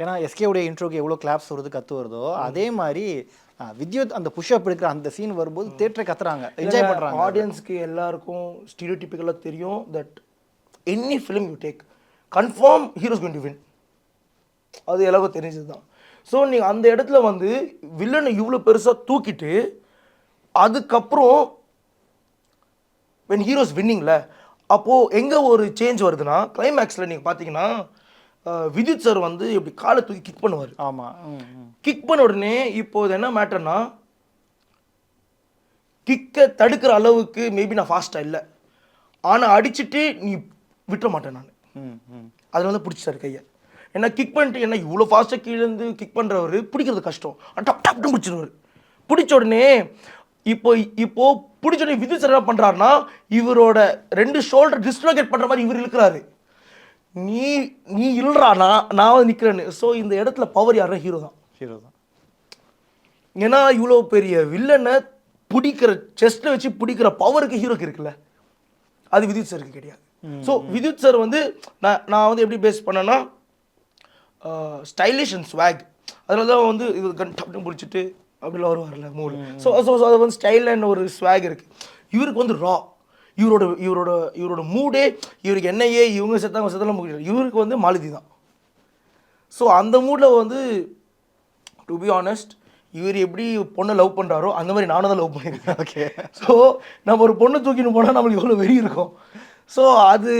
ஏன்னா எஸ்கேவுடைய இன்ட்ரோக்கு எவ்வளோ கிளாப்ஸ் வருது கத்து வருதோ அதே மாதிரி வித்யுத் அந்த புஷ்அப் எடுக்கிற அந்த சீன் வரும்போது தேட்டரை கத்துறாங்க, என்ஜாய் பண்ணுறாங்க. ஆடியன்ஸ்க்கு எல்லாருக்கும் ஸ்டீரியோடிபிக்கலாக தெரியும் that any film you take confirm heroes going to win. அது எல்லாருக்கும் தெரிஞ்சது தான். ஸோ நீங்கள் அந்த இடத்துல வந்து வில்லனை இவ்வளோ பெருசாக தூக்கிட்டு அதுக்கப்புறம் வென் ஹீரோஸ் வின்னிங்ல அப்போது எங்கே ஒரு சேஞ்ச் வருதுன்னா கிளைமேக்ஸில் நீங்கள் பார்த்தீங்கன்னா வித்யுத் சார் வந்து இப்படி காலை தூக்கி கிக் பண்ணுவார். ஆமாம், கிக் பண்ண உடனே இப்போ இது என்ன மேட்டர்னா கிக்கை தடுக்கிற அளவுக்கு மேபி நான் ஃபாஸ்ட்டாக இல்லை, ஆனால் அடிச்சுட்டு நீ விட்டுற மாட்டேன் நான். அதில் வந்து பிடிச்சாரு கையை. ஏன்னா கிக் பண்ணிட்டு என்ன இவ்வளோ ஃபாஸ்ட்டாக கீழேருந்து கிக் பண்ணுறவர் பிடிக்கிறது கஷ்டம், டப் டப்னு பிடிச்சிருவார். பிடிச்ச உடனே இப்போ பிடிச்ச உடனே வித்யுத் சார் என்ன பண்ணுறாருன்னா இவரோட 2 ஷோல்டர் டிஸ்லோகேட் பண்ணுற மாதிரி இவர் இழுக்கிறாரு. நீ இல்லைறா நான் வந்து நிற்கிறேன்னு. ஸோ இந்த இடத்துல பவர் யாரா? ஹீரோ தான். ஏன்னா இவ்வளோ பெரிய வில்லனை பிடிக்கிற செஸ்ட்டில் வச்சு பிடிக்கிற பவருக்கு ஹீரோக்கு இருக்குல்ல, அது வித்யுத் சாருக்கு கிடையாது. ஸோ வித்யுத் சார் வந்து நான் வந்து எப்படி பேஸ் பண்ணேன்னா ஸ்டைலிஷ் அண்ட் ஸ்வாக், அதனால தான் வந்து இது டப்னு பிடிச்சிட்டு அப்படிலாம் வருவார்ல மூடு. ஸோ அது வந்து ஸ்டைல் அண்ட் ஒரு ஸ்வாக் இருக்குது. இவருக்கு வந்து ரா, இவரோட மூடே இவருக்கு என்னையே இவங்க செத்தாலும் முடியாது, இவருக்கு வந்து மாலதி தான். ஸோ அந்த மூடில் வந்து டு பி ஆனஸ்ட் இவர் எப்படி பொண்ணை லவ் பண்ணுறாரோ அந்த மாதிரி நானும் தான் லவ் பண்ணியிருக்கேன். ஓகே. ஸோ நம்ம ஒரு பொண்ணை தூக்கின்னு போனால் நம்மளுக்கு எவ்வளோ வெறி இருக்கும். ஸோ அது